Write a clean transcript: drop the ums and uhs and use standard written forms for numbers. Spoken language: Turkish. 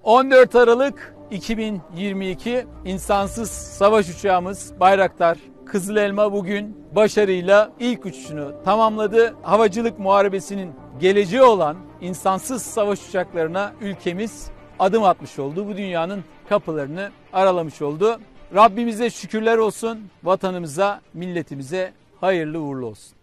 14 Aralık 2022 insansız savaş uçağımız Bayraktar Kızıl Elma bugün başarıyla ilk uçuşunu tamamladı. Havacılık muharebesinin geleceği olan insansız savaş uçaklarına ülkemiz adım atmış oldu. Bu dünyanın kapılarını aralamış oldu. Rabbimize şükürler olsun. Vatanımıza, milletimize hayırlı uğurlu olsun.